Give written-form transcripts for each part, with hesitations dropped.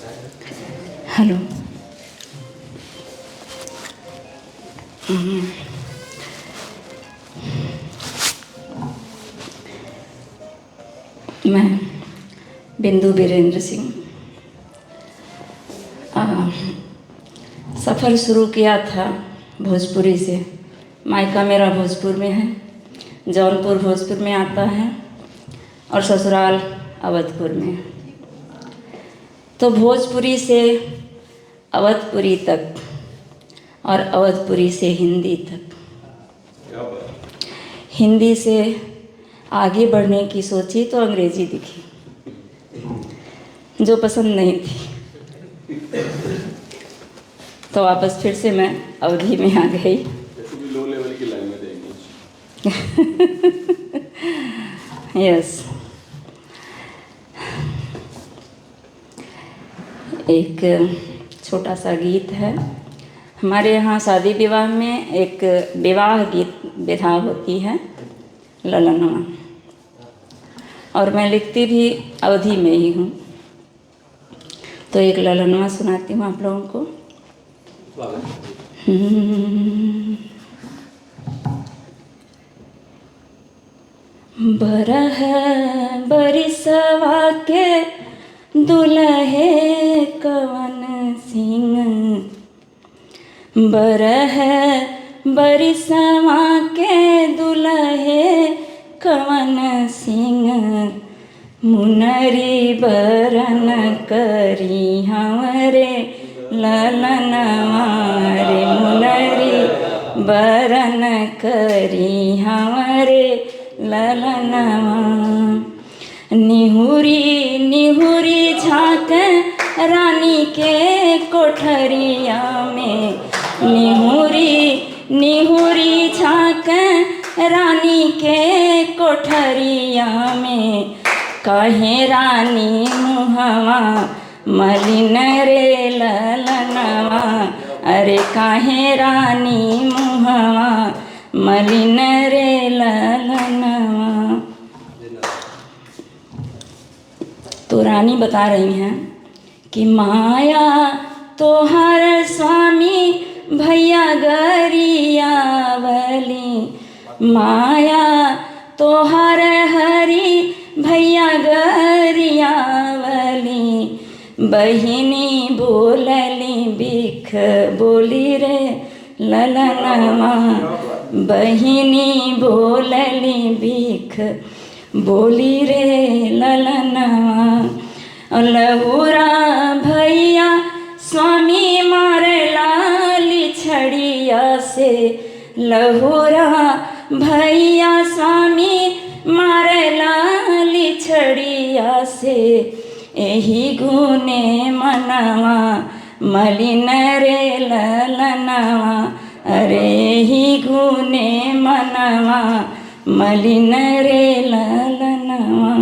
Hello. मैं बिंदु बीरेंद्र सिंह सफ़र शुरू किया था भोजपुरी से। मायका मेरा भोजपुर में है, जौनपुर भोजपुर में आता है और ससुराल अवधपुर में। तो भोजपुरी से अवधपुरी तक और अवधपुरी से हिंदी तक, हिंदी से आगे बढ़ने की सोची तो अंग्रेजी दिखी, जो पसंद नहीं थी, तो वापस फिर से मैं अवधी में आ गई। लो लेवल की लैंग्वेज है। यस। एक छोटा सा गीत है। हमारे यहाँ शादी विवाह में एक विवाह गीत विधा होती है, ललनवा, और मैं लिखती भी अवधी में ही हूँ। तो एक ललनवा सुनाती हूँ आप लोगों को। बरह बरिसवा के दुल्हे कवन सिंह, बरह बरिसवा के दुल्हे कवन सिंह, मुनरी बरन करी हमरे ललनवा रे, मुनरी बरन करी हमरे ललनवा। निहुरी निहुरी झाँक रानी के कोठरिया में, निहुरी निहुरी झाँक रानी के कोठरिया में, कहे रानी मुहवा मलिन रे ललनवा, अरे काहे रानी मुहवा मलिन रे ललनवा। तो रानी बता रही हैं कि माया तोहर स्वामी भैया गरियावली, माया तोहर हरी भैया गरियावली, बहिनी बोलली बिख बोली रे ललनवा, बहिनी बोलली बिख बोली रे ललनवा। लहुरा भैया स्वामी मारे लाली छड़िया से, लहुरा भैया स्वामी मारे लाली छड़िया से, एही गुने मनवा मलिन रे ललनवा, अरे एही गुने मनवा मलिन रे ललनवा।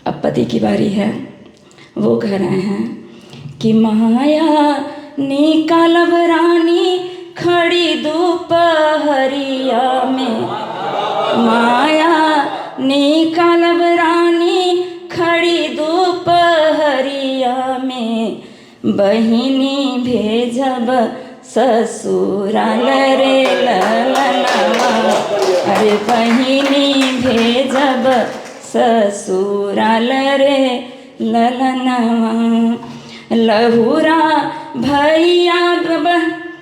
अब पति की बारी है। वो कह रहे हैं कि माया निकालब रानी खड़ी दोपहरिया में, माया निकालब रानी खड़ी दोपहरिया में, बहिनी भेजब ससुराल रे ललनवा, अरे बहिनी भेजब ससुराल रे ललनवा। लहुरा भैया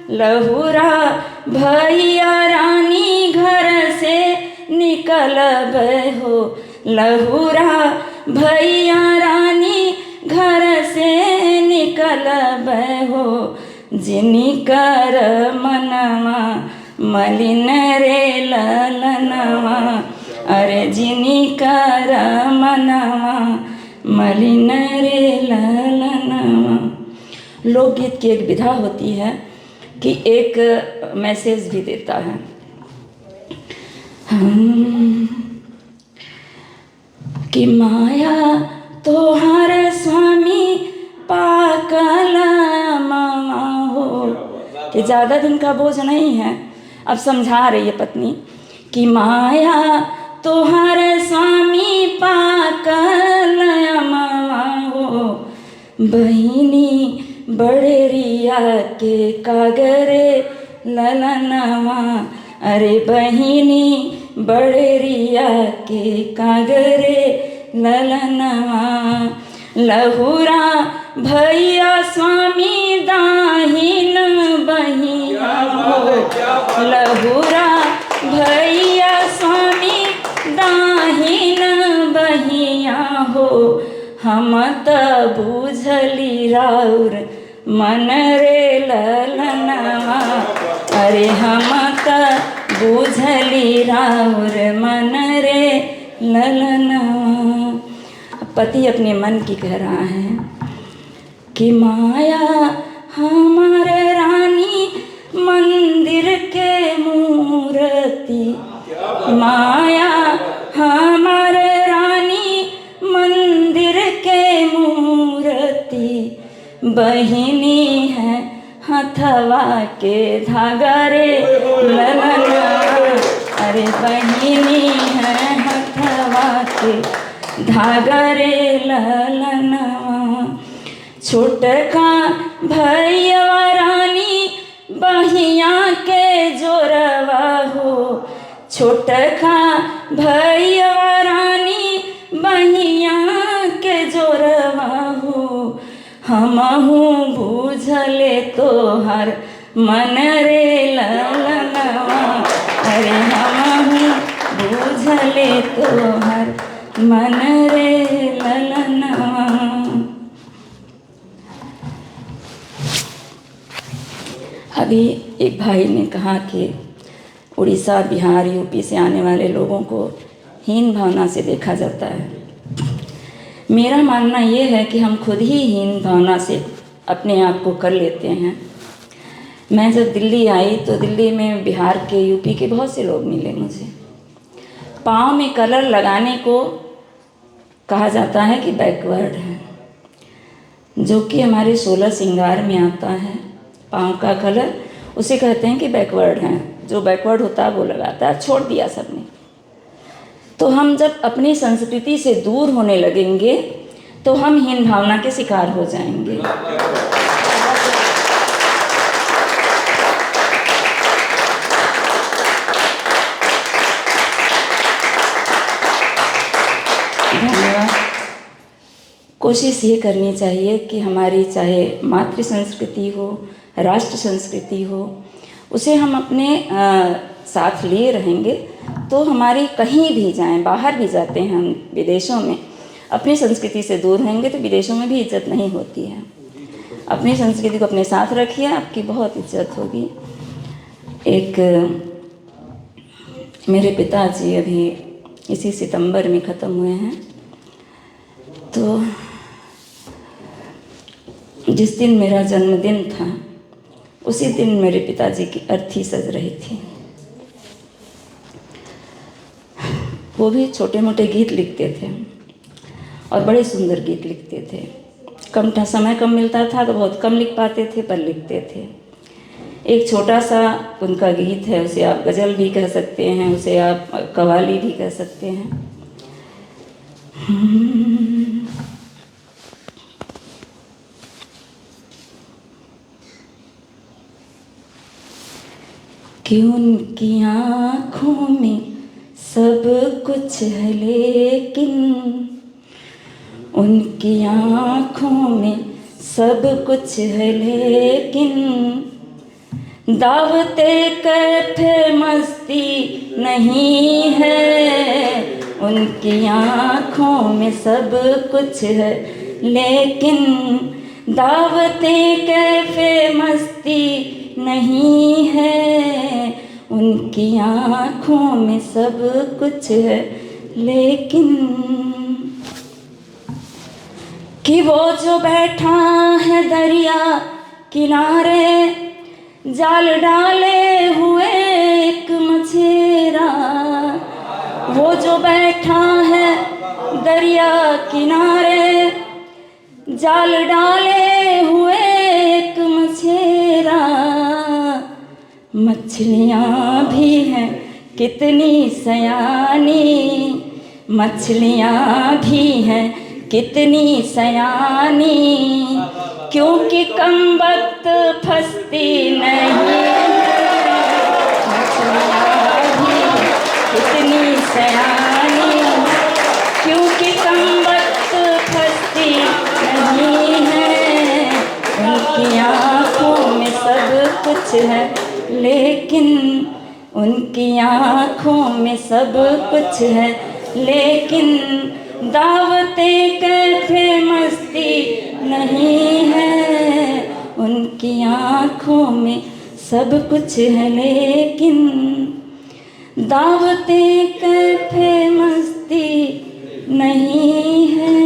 लहुरा भैया रानी घर से निकलब हो, लहुरा भैया रानी घर से निकलब हो, जिनिकर मनवा मलिन रे ललनवा, अरे जिनिकर मनवा मलिन रे ललनवा। लोकगीत की एक विधा होती है कि एक मैसेज भी देता है। कि माया तोहार स्वामी पाकल मामा हो, कि ज़्यादा दिन का बोझ नहीं है। अब समझा रही है पत्नी कि माया तोहार स्वामी पाकल मामा बहिनी बड़ेरिया के कागरे ललनवा, अरे बहिनी बड़ेरिया के कागरे ललनवा। लहुरा भैया स्वामी दाहिन बहिया हो, लहुरा भैया स्वामी दाहिन बहिया हो। हम त बुझली राउर मन रे ललनवा, अरे हम त बुझली राउर मन रे ललनवा। पति अपने मन की कह रहा है कि माया हमारे रानी मंदिर के मूर्ति, माया हमारे रानी मंदिर के मूर्ति। बहिनी है हथवा के धागा रे ललनवा, अरे बहिनी है हथवा के धागा रे ललनवा। छोटका भैया रानी बहिया के जोरवा हो, छोटका भैया रानी बहिया के जोरवा हो। हमहू बुझले तोहर मन रे ललनवा, अरे हमहू बुझले तोहर मन रे ललनवा। अभी एक भाई ने कहा कि उड़ीसा, बिहार, यूपी से आने वाले लोगों को हीन भावना से देखा जाता है। मेरा मानना ये है कि हम खुद ही हीन भावना से अपने आप को कर लेते हैं। मैं जब दिल्ली आई तो दिल्ली में बिहार के, यूपी के बहुत से लोग मिले मुझे। पाँव में कलर लगाने को कहा जाता है कि बैकवर्ड है, जो कि हमारे 16 श्रृंगार में आता है। पाँव का कलर उसे कहते हैं कि बैकवर्ड है, जो बैकवर्ड होता है वो लगाता है, छोड़ दिया सबने। तो हम जब अपनी संस्कृति से दूर होने लगेंगे तो हम हीन भावना के शिकार हो जाएंगे। धन्यवाद। कोशिश ये करनी चाहिए कि हमारी चाहे मातृ संस्कृति हो, राष्ट्र संस्कृति हो, उसे हम अपने साथ लिए रहेंगे तो हमारी कहीं भी जाएं, बाहर भी जाते हैं हम विदेशों में, अपनी संस्कृति से दूर रहेंगे तो विदेशों में भी इज्जत नहीं होती है। अपनी संस्कृति को अपने साथ रखिए, आपकी बहुत इज्जत होगी। एक मेरे पिताजी अभी इसी सितंबर में ख़त्म हुए हैं, तो जिस दिन मेरा जन्मदिन था उसी दिन मेरे पिताजी की अर्थी सज रही थी। वो भी छोटे मोटे गीत लिखते थे और बड़े सुंदर गीत लिखते थे। समय कम मिलता था तो बहुत कम लिख पाते थे, पर लिखते थे। एक छोटा सा उनका गीत है, उसे आप गज़ल भी कह सकते हैं, उसे आप कव्वाली भी कह सकते हैं। कि उनकी आँखों में सब कुछ है, लेकिन उनकी आँखों में सब कुछ है, लेकिन दावते कैफे मस्ती नहीं है। उनकी आँखों में सब कुछ है, लेकिन दावते कैफे मस्ती नहीं है। उनकी आँखों में सब कुछ है, लेकिन कि वो जो बैठा है दरिया किनारे, जाल डाले हुए एक मछेरा। वो जो बैठा है दरिया किनारे, जाल डाले हुए एक मछेरा। मछलियाँ भी हैं कितनी सयानी, मछलियाँ भी हैं कितनी सयानी, क्योंकि कम वक्त फंसती नहीं मछलियाँ भी कितनी सयानी, क्योंकि कम वक्त फंसती नहीं है। उनकी आँखों में सब कुछ है लेकिन, उनकी आँखों में सब कुछ है लेकिन, दावते कैफे मस्ती नहीं है। उनकी आँखों में सब कुछ है लेकिन, दावते कैफे मस्ती नहीं है।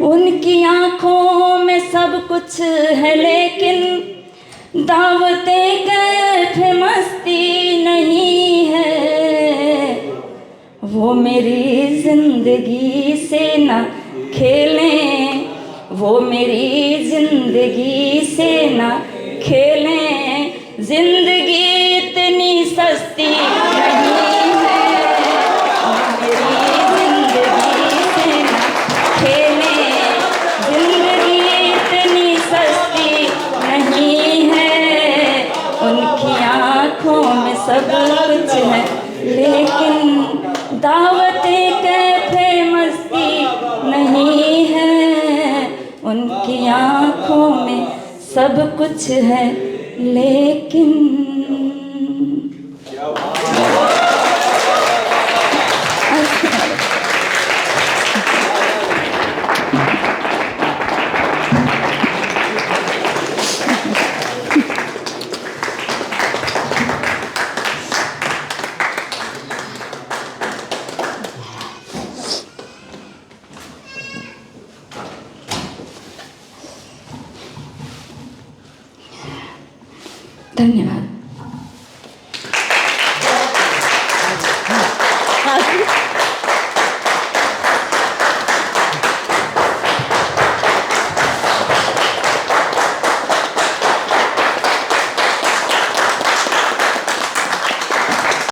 उनकी आँखों में सब कुछ है लेकिन, दावते कैफे मस्ती नहीं है। वो मेरी जिंदगी से ना खेलें, वो मेरी जिंदगी से ना खेलें, जिंदगी इतनी सस्ती नहीं है। वो मेरी जिंदगी से ना खेलें, जिंदगी इतनी सस्ती नहीं है। उनकी आँखों में सब कुछ है लेकिन, दावते कैफे मस्ती नहीं है। उनकी आँखों में सब कुछ है लेकिन। धन्यवाद।